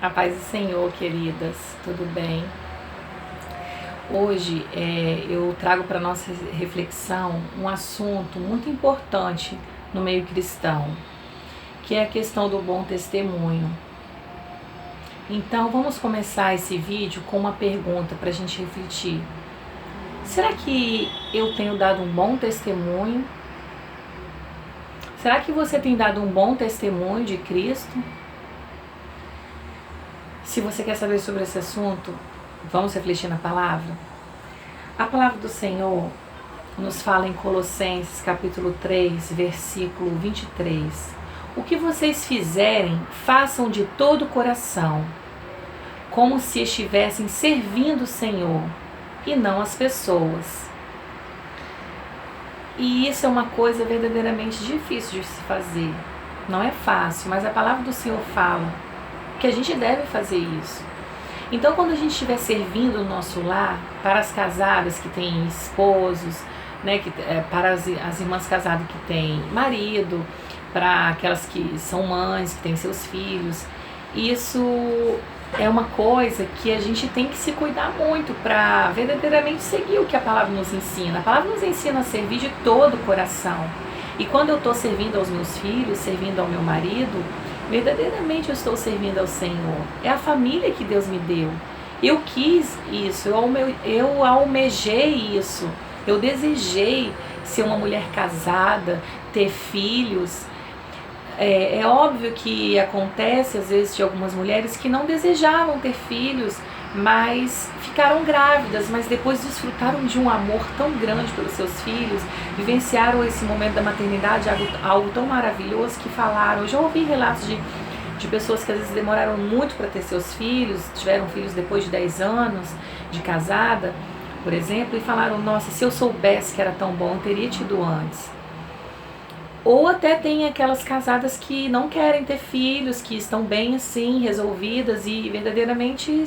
A paz do Senhor, queridas, tudo bem? Hoje eu trago para nossa reflexão um assunto muito importante no meio cristão, que é a questão do bom testemunho. Então vamos começar esse vídeo com uma pergunta para a gente refletir. Será que eu tenho dado um bom testemunho? Será que você tem dado um bom testemunho de Cristo? Se você quer saber sobre esse assunto, vamos refletir na palavra? A palavra do Senhor nos fala em Colossenses capítulo 3, versículo 23. O que vocês fizerem, façam de todo o coração, como se estivessem servindo o Senhor e não as pessoas. E isso é uma coisa verdadeiramente difícil de se fazer. Não é fácil, mas a palavra do Senhor fala que a gente deve fazer isso. Então, quando a gente estiver servindo o nosso lar, para as casadas que têm esposos, né, para as irmãs casadas que têm marido, para aquelas que são mães, que têm seus filhos, isso é uma coisa que a gente tem que se cuidar muito para verdadeiramente seguir o que a palavra nos ensina. A palavra nos ensina a servir de todo o coração. E quando eu estou servindo aos meus filhos, servindo ao meu marido, verdadeiramente eu estou servindo ao Senhor. É a família que Deus me deu. Eu quis isso, eu almejei isso. Eu desejei ser uma mulher casada, ter filhos. É óbvio que acontece às vezes de algumas mulheres que não desejavam ter filhos, mas ficaram grávidas, mas depois desfrutaram de um amor tão grande pelos seus filhos, vivenciaram esse momento da maternidade, algo tão maravilhoso que falaram. Eu já ouvi relatos de pessoas que às vezes demoraram muito para ter seus filhos, tiveram filhos depois de 10 anos de casada, por exemplo, e falaram: nossa, se eu soubesse que era tão bom, eu teria tido antes. Ou até tem aquelas casadas que não querem ter filhos, que estão bem assim, resolvidas e verdadeiramente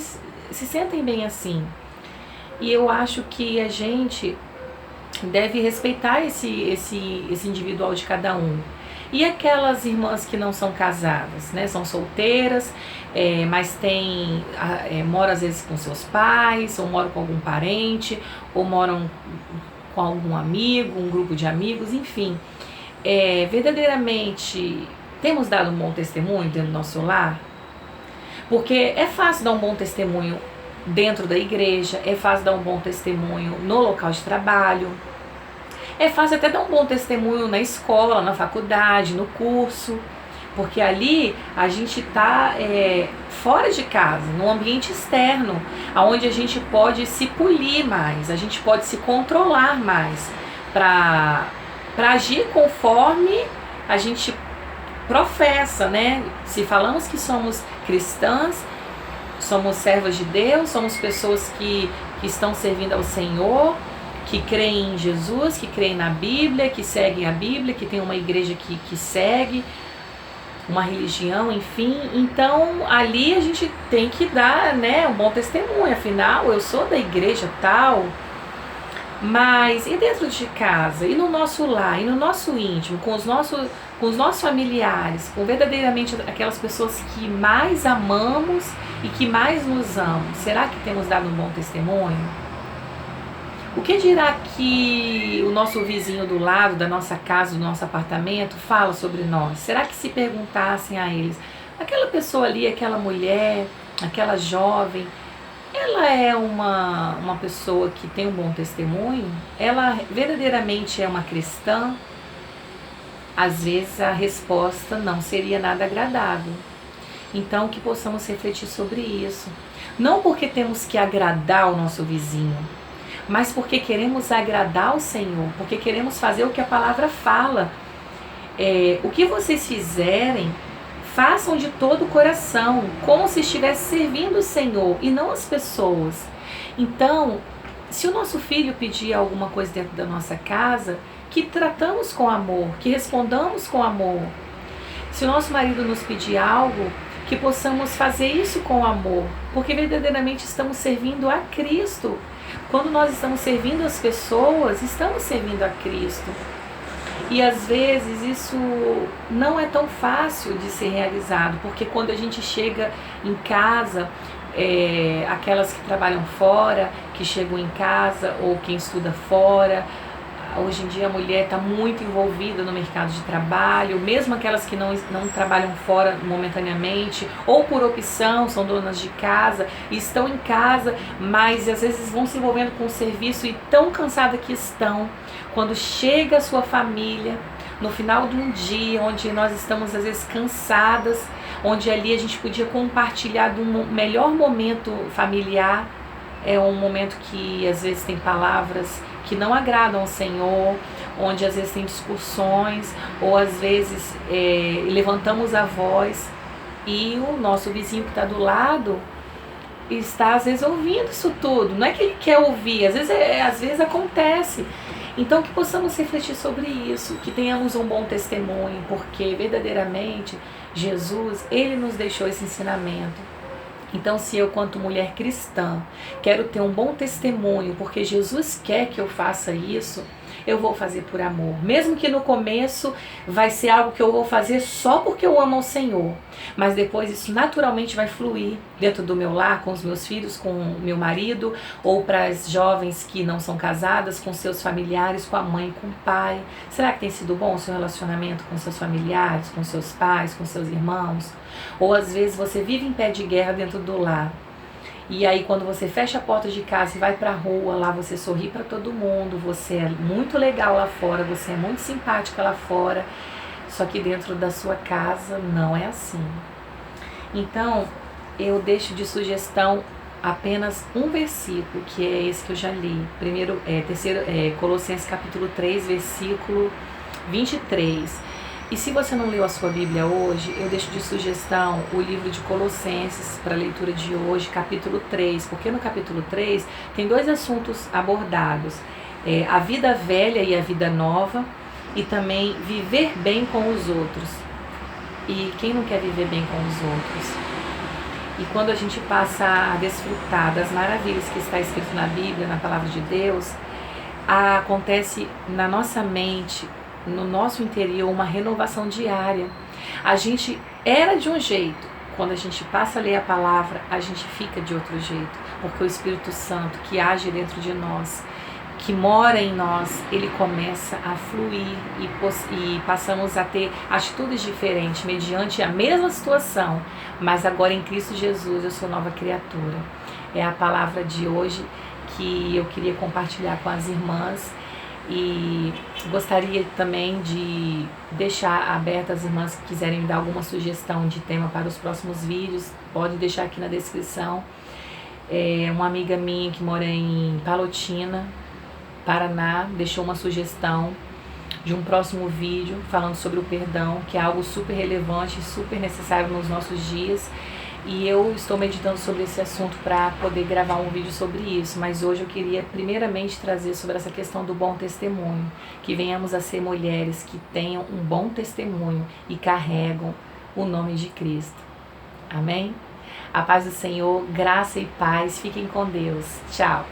se sentem bem assim. E eu acho que a gente deve respeitar esse individual de cada um. E aquelas irmãs que não são casadas, né, são solteiras, mas moram às vezes com seus pais, ou moram com algum parente, ou moram com algum amigo, um grupo de amigos, enfim. Verdadeiramente temos dado um bom testemunho dentro do nosso lar? Porque é fácil dar um bom testemunho dentro da igreja, é fácil dar um bom testemunho no local de trabalho, é fácil até dar um bom testemunho na escola, na faculdade, no curso, porque ali a gente está fora de casa, num ambiente externo, onde a gente pode se polir mais, a gente pode se controlar mais, para agir conforme a gente professa, né? Se falamos que somos cristãs, somos servas de Deus, somos pessoas que estão servindo ao Senhor, que creem em Jesus, que creem na Bíblia, que seguem a Bíblia, que tem uma igreja que segue, uma religião, enfim. Então ali a gente tem que dar, né, um bom testemunho. Afinal, eu sou da igreja tal. Mas e dentro de casa, e no nosso lar, e no nosso íntimo, com os nossos familiares, com verdadeiramente aquelas pessoas que mais amamos e que mais nos amam, será que temos dado um bom testemunho? O que dirá que o nosso vizinho do lado, da nossa casa, do nosso apartamento, fala sobre nós? Será que se perguntassem a eles, aquela pessoa ali, aquela mulher, aquela jovem, ela é uma pessoa que tem um bom testemunho? Ela verdadeiramente é uma cristã? Às vezes a resposta não seria nada agradável. Então que possamos refletir sobre isso. Não porque temos que agradar o nosso vizinho, mas porque queremos agradar o Senhor, porque queremos fazer o que a palavra fala. O que vocês fizerem, façam de todo o coração, como se estivesse servindo o Senhor e não as pessoas. Então, se o nosso filho pedir alguma coisa dentro da nossa casa, que tratamos com amor, que respondamos com amor. Se o nosso marido nos pedir algo, que possamos fazer isso com amor, porque verdadeiramente estamos servindo a Cristo. Quando nós estamos servindo as pessoas, estamos servindo a Cristo. E às vezes isso não é tão fácil de ser realizado, porque quando a gente chega em casa, aquelas que trabalham fora, que chegam em casa, ou quem estuda fora, hoje em dia a mulher está muito envolvida no mercado de trabalho, mesmo aquelas que não trabalham fora momentaneamente, ou por opção, são donas de casa, estão em casa, mas às vezes vão se envolvendo com o serviço e tão cansada que estão, quando chega a sua família, no final de um dia, onde nós estamos às vezes cansadas, onde ali a gente podia compartilhar de um melhor momento familiar, é um momento que às vezes tem palavras que não agradam ao Senhor, onde às vezes tem discussões, ou às vezes levantamos a voz e o nosso vizinho que está do lado está às vezes ouvindo isso tudo. Não é que ele quer ouvir, às vezes acontece. Então que possamos refletir sobre isso, que tenhamos um bom testemunho, porque verdadeiramente Jesus, ele nos deixou esse ensinamento. Então, se eu, quanto mulher cristã, quero ter um bom testemunho, porque Jesus quer que eu faça isso, eu vou fazer por amor. Mesmo que no começo vai ser algo que eu vou fazer só porque eu amo ao Senhor. Mas depois isso naturalmente vai fluir dentro do meu lar, com os meus filhos, com o meu marido, ou para as jovens que não são casadas, com seus familiares, com a mãe, com o pai. Será que tem sido bom o seu relacionamento com seus familiares, com seus pais, com seus irmãos? Ou às vezes você vive em pé de guerra dentro do lar. E aí quando você fecha a porta de casa e vai pra rua, lá você sorri para todo mundo, você é muito legal lá fora, você é muito simpática lá fora, só que dentro da sua casa não é assim. Então, eu deixo de sugestão apenas um versículo, que é esse que eu já li. Colossenses capítulo 3, versículo 23. E se você não leu a sua Bíblia hoje, eu deixo de sugestão o livro de Colossenses para a leitura de hoje, capítulo 3, porque no capítulo 3 tem dois assuntos abordados, a vida velha e a vida nova, e também viver bem com os outros. E quem não quer viver bem com os outros? E quando a gente passa a desfrutar das maravilhas que está escrito na Bíblia, na Palavra de Deus, acontece na nossa mente, no nosso interior, uma renovação diária. A gente era de um jeito, quando a gente passa a ler a palavra, a gente fica de outro jeito, porque o Espírito Santo que age dentro de nós, que mora em nós, ele começa a fluir e passamos a ter atitudes diferentes mediante a mesma situação, mas agora em Cristo Jesus eu sou nova criatura. É a palavra de hoje que eu queria compartilhar com as irmãs. E gostaria também de deixar aberto as irmãs que quiserem me dar alguma sugestão de tema para os próximos vídeos, pode deixar aqui na descrição. Uma amiga minha que mora em Palotina, Paraná, deixou uma sugestão de um próximo vídeo falando sobre o perdão, que é algo super relevante e super necessário nos nossos dias. E eu estou meditando sobre esse assunto para poder gravar um vídeo sobre isso, mas hoje eu queria primeiramente trazer sobre essa questão do bom testemunho, que venhamos a ser mulheres que tenham um bom testemunho e carregam o nome de Cristo. Amém? A paz do Senhor, graça e paz, fiquem com Deus. Tchau!